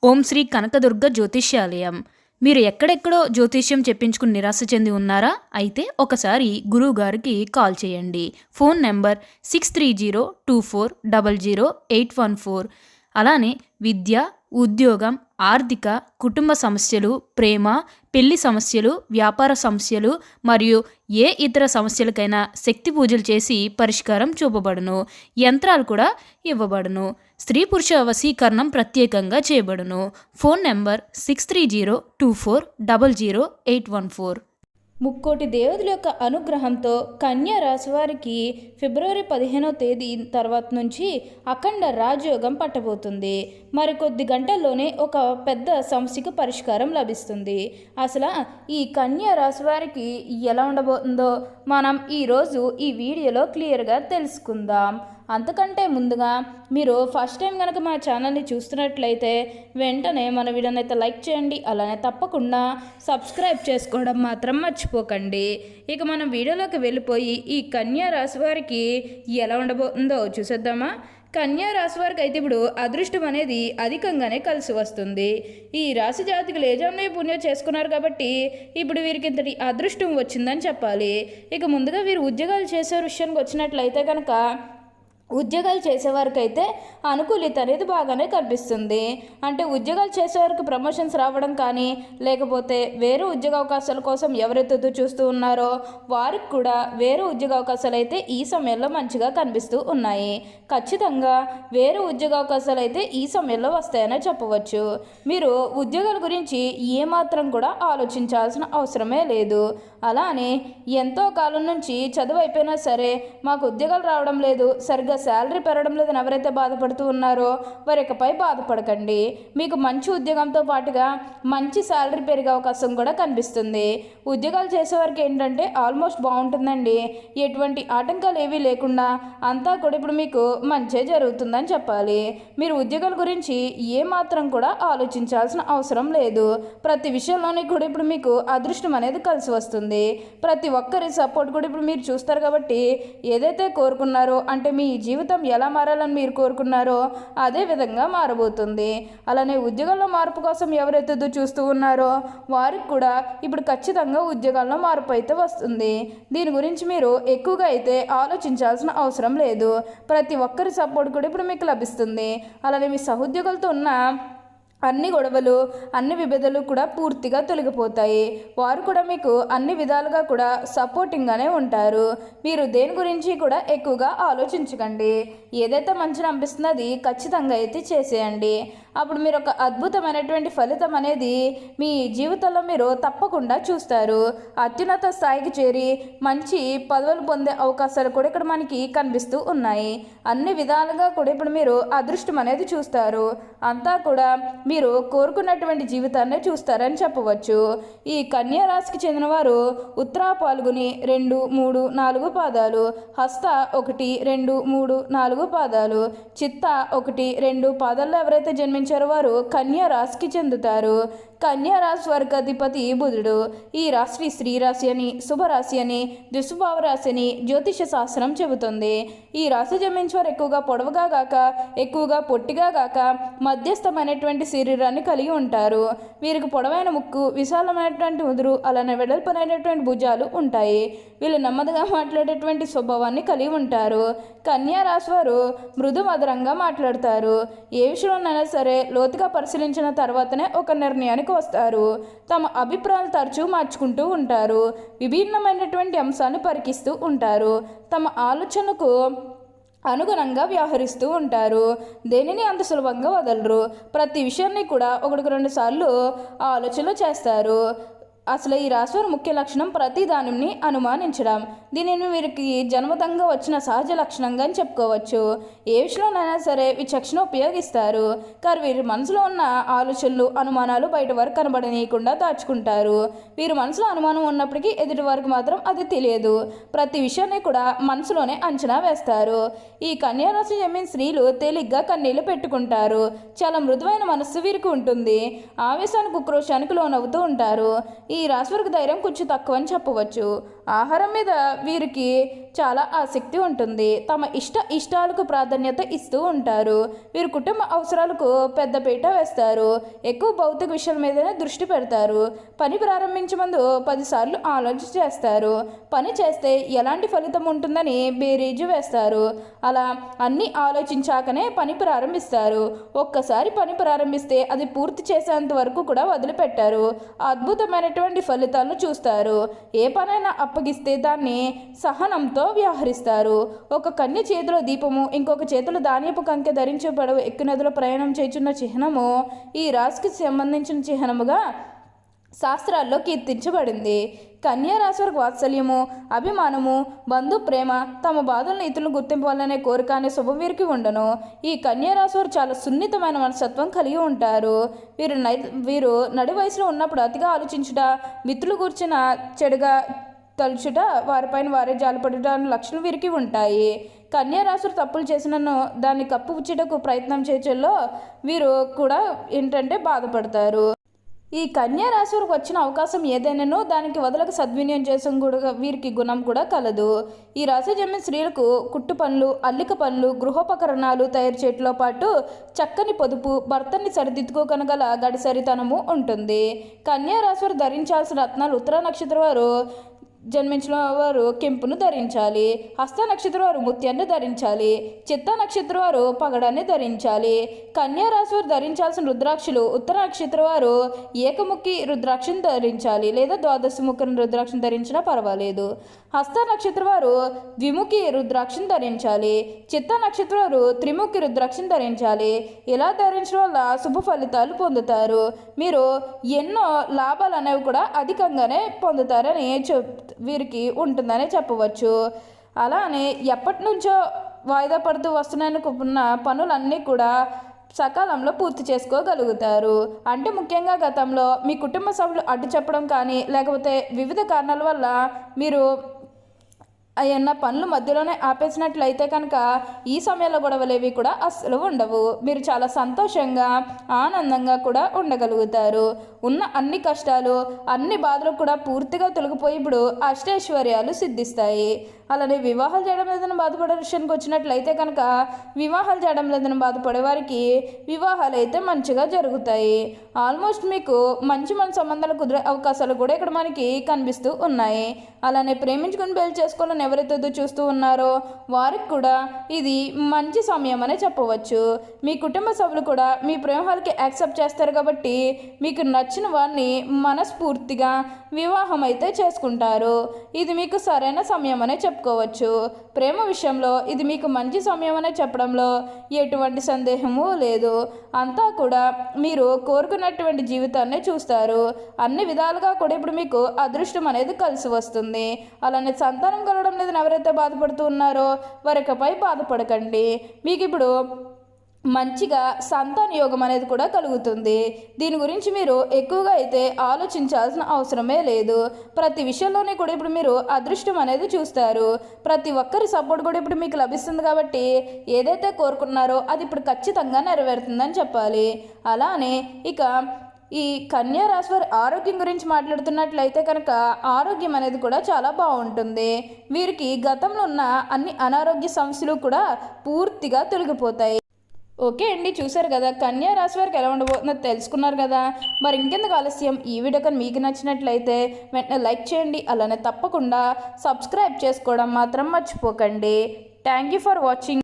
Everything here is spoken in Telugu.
ఓం శ్రీ కనకదుర్గ జ్యోతిష్యాలయం. మీరు ఎక్కడెక్కడో జ్యోతిష్యం చెప్పించుకుని నిరాశ చెంది ఉన్నారా? అయితే ఒకసారి గురువుగారికి కాల్ చేయండి. Phone number 6302400814. అలానే విద్య, ఉద్యోగం, ఆర్థిక, కుటుంబ సమస్యలు, ప్రేమ, పెళ్లి సమస్యలు, వ్యాపార సమస్యలు మరియు ఏ ఇతర సమస్యలకైనా శక్తి పూజలు చేసి పరిష్కారం చూపబడును. యంత్రాలు కూడా ఇవ్వబడును. స్త్రీ పురుష వశీకరణం ప్రత్యేకంగా చేయబడును. Phone number 6302400814. ముక్కోటి దేవతల యొక్క అనుగ్రహంతో కన్యా రాశి వారికి ఫిబ్రవరి 15వ తేదీ తర్వాత నుంచి అఖండ రాజయోగం పట్టబోతుంది. మరికొద్ది గంటల్లోనే ఒక పెద్ద సమస్యకు పరిష్కారం లభిస్తుంది. అసలు ఈ కన్యా రాశి వారికి ఎలా ఉండబోతుందో మనం ఈరోజు ఈ వీడియోలో క్లియర్గా తెలుసుకుందాం. అంతకంటే ముందుగా మీరు ఫస్ట్ టైం కనుక మా ఛానల్ని చూస్తున్నట్లయితే వెంటనే మన వీడియోని అయితే లైక్ చేయండి. అలానే తప్పకుండా సబ్స్క్రైబ్ చేసుకోవడం మాత్రం మర్చిపోకండి. ఇక మనం వీడియోలోకి వెళ్ళిపోయి ఈ కన్యా రాశి వారికి ఎలా ఉండబోతుందో చూసేద్దామా. కన్యా రాశి వారికి అయితే ఇప్పుడు అదృష్టం అనేది అధికంగానే కలిసి వస్తుంది. ఈ రాశి జాతకులు ఏజామ్నే పుణ్యం చేసుకున్నారు కాబట్టి ఇప్పుడు వీరికి ఇంతటి అదృష్టం వచ్చిందని చెప్పాలి. ఇక ముందుగా వీరు ఉద్యోగాలు చేసే విషయానికి వచ్చినట్లయితే కనుక ఉద్యోగాలు చేసేవారికి అయితే అనుకూలిత అనేది బాగానే కనిపిస్తుంది. అంటే ఉద్యోగాలు చేసేవారికి ప్రమోషన్స్ రావడం కానీ లేకపోతే వేరే ఉద్యోగ అవకాశాల కోసం ఎవరైతే చూస్తూ ఉన్నారో వారికి కూడా వేరే ఉద్యోగ అవకాశాలు అయితే ఈ సమయంలో మంచిగా కనిపిస్తూ ఉన్నాయి. ఖచ్చితంగా వేరే ఉద్యోగ అవకాశాలు అయితే ఈ సమయంలో వస్తాయనే చెప్పవచ్చు. మీరు ఉద్యోగాల గురించి ఏమాత్రం కూడా ఆలోచించాల్సిన అవసరమే లేదు. అలానే ఎంతో కాలం నుంచి చదువు అయిపోయినా సరే మాకు ఉద్యోగాలు రావడం లేదు, సరిగ్గా శాలరీ పెరగడం లేదని ఎవరైతే బాధపడుతూ ఉన్నారో వారి ఇకపై బాధపడకండి. మీకు మంచి ఉద్యోగంతో పాటుగా మంచి శాలరీ పెరిగే అవకాశం కూడా కనిపిస్తుంది. ఉద్యోగాలు చేసేవారికి ఏంటంటే ఆల్మోస్ట్ బాగుంటుందండి. ఎటువంటి ఆటంకాలు ఏవీ లేకుండా అంతా కూడా ఇప్పుడు మీకు మంచే జరుగుతుందని చెప్పాలి. మీరు ఉద్యోగాల గురించి ఏమాత్రం కూడా ఆలోచించాల్సిన అవసరం లేదు. ప్రతి విషయంలోని కూడా ఇప్పుడు మీకు అదృష్టం అనేది కలిసి వస్తుంది. ప్రతి ఒక్కరి సపోర్ట్ కూడా ఇప్పుడు మీరు చూస్తారు కాబట్టి ఏదైతే కోరుకున్నారో అంటే మీ జీవితం ఎలా మారాలని మీరు కోరుకున్నారో అదే విధంగా మారబోతుంది. అలానే ఉద్యోగాల్లో మార్పు కోసం ఎవరైతే చూస్తూ ఉన్నారో వారికి కూడా ఇప్పుడు ఖచ్చితంగా ఉద్యోగాల్లో మార్పు అయితే వస్తుంది. దీని గురించి మీరు ఎక్కువగా అయితే ఆలోచించాల్సిన అవసరం లేదు. ప్రతి ఒక్కరి సపోర్ట్ కూడా ఇప్పుడు మీకు లభిస్తుంది. అలానే మీ సహోద్యోగులతో ఉన్న అన్ని గొడవలు అన్ని విభేదాలు కూడా పూర్తిగా తొలగిపోతాయి. వారు కూడా మీకు అన్ని విధాలుగా కూడా సపోర్టింగ్గానే ఉంటారు. మీరు దేని గురించి కూడా ఎక్కువగా ఆలోచించకండి. ఏదైతే మంచిని అనిపిస్తుందో అది ఖచ్చితంగా అయితే చేసేయండి. అప్పుడు మీరు ఒక అద్భుతమైనటువంటి ఫలితం అనేది మీ జీవితంలో మీరు తప్పకుండా చూస్తారు. అత్యున్నత స్థాయికి చేరి మంచి పదవులు పొందే అవకాశాలు కూడా ఇక్కడ మనకి కనిపిస్తూ ఉన్నాయి. అన్ని విధాలుగా కూడా ఇప్పుడు మీరు అదృష్టం అనేది చూస్తారు. అంతా కూడా మీరు కోరుకున్నటువంటి జీవితాన్ని చూస్తారని చెప్పవచ్చు. ఈ కన్యా రాశికి చెందిన వారు ఉత్తర పాల్గొని 2, 3, 4 పాదాలు, హస్త 1, 2, 3, 4 పాదాలు, చిత్త 1, 2 పాదాల్లో ఎవరైతే జన్మించారో వారు కన్యా రాశికి చెందుతారు. కన్యా రాశి వారికి అధిపతి బుధుడు. ఈ రాశి స్త్రీ రాశి అని, శుభరాశి అని, దుష్భావ రాశి అని జ్యోతిష శాస్త్రం చెబుతుంది. ఈ రాశి జన్మించేవారు ఎక్కువగా పొడవుగా గాక ఎక్కువగా పొట్టిగా గాక మధ్యస్థమైనటువంటి శరీరాన్ని కలిగి ఉంటారు. వీరికి పొడవైన ముక్కు, విశాలమైనటువంటి ఉదురు, అలానే వెడల్పైనటువంటి భుజాలు ఉంటాయి. వీళ్ళు నెమ్మదిగా మాట్లాడేటువంటి స్వభావాన్ని కలిగి ఉంటారు. కన్యా రాశి వారు మృదు మధురంగా మాట్లాడతారు. ఏ విషయంలోనైనా సరే లోతుగా పరిశీలించిన తర్వాతనే ఒక నిర్ణయానికి వస్తారు. తమ అభిప్రాయాలు తరచూ మార్చుకుంటూ ఉంటారు. విభిన్నమైనటువంటి అంశాలను పరికిస్తూ ఉంటారు. తమ ఆలోచనకు అనుగుణంగా వ్యవహరిస్తూ ఉంటారు. దేనిని అంత సులభంగా వదలరు. ప్రతి విషయాన్ని కూడా 1-2 సార్లు ఆలోచనలు చేస్తారు. అసలు ఈ రాశివారి ముఖ్య లక్షణం ప్రతి దానిని అనుమానించడం. దీనిని వీరికి జన్మతంగా వచ్చిన సహజ లక్షణంగా అని చెప్పుకోవచ్చు. ఏ విషయంలోనైనా సరే విచక్షణ ఉపయోగిస్తారు. కానీ వీరి మనసులో ఉన్న ఆలోచనలు, అనుమానాలు బయట వారికి కనబడనీయకుండా దాచుకుంటారు. వీరి మనసులో అనుమానం ఉన్నప్పటికీ ఎదుటి వారికి మాత్రం అది తెలియదు. ప్రతి విషయాన్ని కూడా మనసులోనే అంచనా వేస్తారు. ఈ కన్యా రాశి జన్మించిన స్త్రీలు తేలిగ్గా కన్నీళ్లు పెట్టుకుంటారు. చాలా మృదువైన మనస్సు వీరికి ఉంటుంది. ఆవేశానికి, ఉక్రోషానికి లోనవుతూ ఉంటారు. ఈ ఈ రాశివారికి ధైర్యం కొంచెం తక్కువ అని చెప్పవచ్చు. ఆహారం మీద వీరికి చాలా ఆసక్తి ఉంటుంది. తమ ఇష్టాలకు ప్రాధాన్యత ఇస్తూ ఉంటారు. వీరు కుటుంబ అవసరాలకు పెద్దపీట వేస్తారు. ఎక్కువ భౌతిక విషయాల మీదనే దృష్టి పెడతారు. పని ప్రారంభించే ముందు 10 సార్లు ఆలోచన చేస్తారు. పని చేస్తే ఎలాంటి ఫలితం ఉంటుందని బేరీజు వేస్తారు. అలా అన్నీ ఆలోచించాకనే పని ప్రారంభిస్తారు. ఒక్కసారి పని ప్రారంభిస్తే అది పూర్తి చేసేంత వరకు కూడా వదిలిపెట్టారు. అద్భుతమైనటువంటి ఫలితాలను చూస్తారు. ఏ పనైనా అప్పగిస్తే దాన్ని సహనంతో వ్యవహరిస్తారు. ఒక కన్య చేతిలో దీపము, ఇంకొక చేతిలో ధాన్యపు కంకె ధరించే పడవ ఎక్కువ నదిలో ప్రయాణం చేస్తున్న చిహ్నము ఈ రాశికి సంబంధించిన చిహ్నముగా శాస్త్రాల్లో కీర్తించబడింది. కన్యా రాశి వారికి వాత్సల్యము, అభిమానము, బంధు ప్రేమ, తమ బాధలను ఇతరులను గుర్తింపాలనే కోరిక అనే శుభం వీరికి ఉండను. ఈ కన్యా రాశి వారు చాలా సున్నితమైన మనస్తత్వం కలిగి ఉంటారు. వీరు నడి వయసులో ఉన్నప్పుడు అతిగా ఆలోచించుట, మిత్రులు కూర్చున్న చెడుగా తలుచుట, వారిపైన వారే జాలిపడుట అనే లక్షణాలు వీరికి ఉంటాయి. కన్యా రాశి తప్పులు చేసిన దాన్ని కప్పుపుచ్చుటకు ప్రయత్నం చేయడంలో వీరు కూడా ఏంటంటే బాధపడతారు. ఈ కన్యా రాశి వారికి వచ్చిన అవకాశం ఏదైనానో దానికి వదలకు సద్వినియోగం చేసం కూడా వీరికి గుణం కూడా కలదు. ఈ రాశి జన్మిన స్త్రీలకు కుట్టు పనులు, అల్లిక పనులు, గృహోపకరణాలు తయారు చేయడంతో పాటు చక్కని పొదుపు, భర్తని సరిదిద్దుకోగల గడిసరితనము ఉంటుంది. కన్యా రాశి వారు ధరించాల్సిన రత్నాలు ఉత్తర నక్షత్రం వారు జన్మించిన వారు కెంపును ధరించాలి. హస్త నక్షత్రం వారు ముత్యాన్ని ధరించాలి. చిత్త నక్షత్రం వారు పగడాన్ని ధరించాలి. కన్యా రాశి వారు ధరించాల్సిన రుద్రాక్షలు ఉత్తర నక్షత్రం వారు ఏకముఖి రుద్రాక్షను ధరించాలి, లేదా ద్వాదశముఖి రుద్రాక్షను ధరించినా పర్వాలేదు. హస్త నక్షత్రం వారు ద్విముఖి రుద్రాక్షను ధరించాలి. చిత్త నక్షత్రం వారు త్రిముఖి రుద్రాక్షను ధరించాలి. ఇలా ధరించడం వల్ల శుభ ఫలితాలు పొందుతారు. మీరు ఎన్నో లాభాలు అనేవి కూడా అధికంగానే పొందుతారని వీరికి ఉంటుందని చెప్పవచ్చు. అలానే ఎప్పటి నుంచో వాయిదా పడుతూ వస్తున్న పనులన్నీ కూడా సకాలంలో పూర్తి చేసుకోగలుగుతారు. అంటే ముఖ్యంగా గతంలో మీ కుటుంబ సభ్యులు అడ్డు చెప్పడం కానీ, లేకపోతే వివిధ కారణాల వల్ల మీరు అయ్యన్న పనులు మధ్యలోనే ఆపేసినట్లయితే కనుక ఈ సమయంలో గొడవలేవి కూడా అస్సలు ఉండవు. మీరు చాలా సంతోషంగా ఆనందంగా కూడా ఉండగలుగుతారు. ఉన్న అన్ని కష్టాలు, అన్ని బాధలు కూడా పూర్తిగా తొలగిపోయి ఇప్పుడు అష్టైశ్వర్యాలు సిద్ధిస్తాయి. అలానే వివాహాలు చేయడం లేదని బాధపడే విషయానికి వచ్చినట్లయితే కనుక వివాహాలు చేయడం లేదని బాధపడే వారికి వివాహాలు అయితే మంచిగా జరుగుతాయి. ఆల్మోస్ట్ మీకు మంచి సంబంధాలు కుదిరే అవకాశాలు కూడా ఇక్కడ మనకి కనిపిస్తూ ఉన్నాయి. అలానే ప్రేమించుకుని పెళ్లి చేసుకోవాలని ఎవరైతే చూస్తూ ఉన్నారో వారికి కూడా ఇది మంచి సమయం అనే చెప్పవచ్చు. మీ కుటుంబ సభ్యులు కూడా మీ ప్రేమహాలకి యాక్సెప్ట్ చేస్తారు కాబట్టి మీకు నచ్చిన వారిని మనస్ఫూర్తిగా వివాహం అయితే చేసుకుంటారు. ఇది మీకు సరైన సమయం అనే చెప్పుకోవచ్చు. ప్రేమ విషయంలో ఇది మీకు మంచి సమయం అనే చెప్పడంలో ఎటువంటి సందేహము లేదు. అంతా కూడా మీరు కోరుకున్నటువంటి జీవితాన్ని చూస్తారు. అన్ని విధాలుగా కూడా ఇప్పుడు మీకు అదృష్టం అనేది కలిసి వస్తుంది. అలానే సంతానం కలగడం లేదని ఎవరైతే బాధపడుతూ ఉన్నారో వారికపై బాధపడకండి. మీకు ఇప్పుడు మంచిగా సంతాన యోగం అనేది కూడా కలుగుతుంది. దీని గురించి మీరు ఎక్కువగా అయితే ఆలోచించాల్సిన అవసరమే లేదు. ప్రతి విషయంలోనే కూడా ఇప్పుడు మీరు అదృష్టం అనేది చూస్తారు. ప్రతి ఒక్కరి సపోర్ట్ కూడా ఇప్పుడు మీకు లభిస్తుంది కాబట్టి ఏదైతే కోరుకున్నారో అది ఇప్పుడు ఖచ్చితంగా నెరవేరుతుందని చెప్పాలి. అలానే ఇక ఈ కన్యా రాశి వారి ఆరోగ్యం గురించి మాట్లాడుతున్నట్లయితే కనుక ఆరోగ్యం అనేది కూడా చాలా బాగుంటుంది. వీరికి గతంలో ఉన్న అన్ని అనారోగ్య సమస్యలు కూడా పూర్తిగా తొలగిపోతాయి. ఓకే అండి, చూసారు కదా కన్యా రాశి వారికి ఎలా ఉండబోతుందో తెలుసుకున్నారు కదా. మరి ఇంకెందుకు ఆలస్యం, ఈ వీడియో కానీ మీకు నచ్చినట్లయితే వెంటనే లైక్ చేయండి. అలానే తప్పకుండా సబ్స్క్రైబ్ చేసుకోవడం మాత్రం మర్చిపోకండి. Thank you for watching.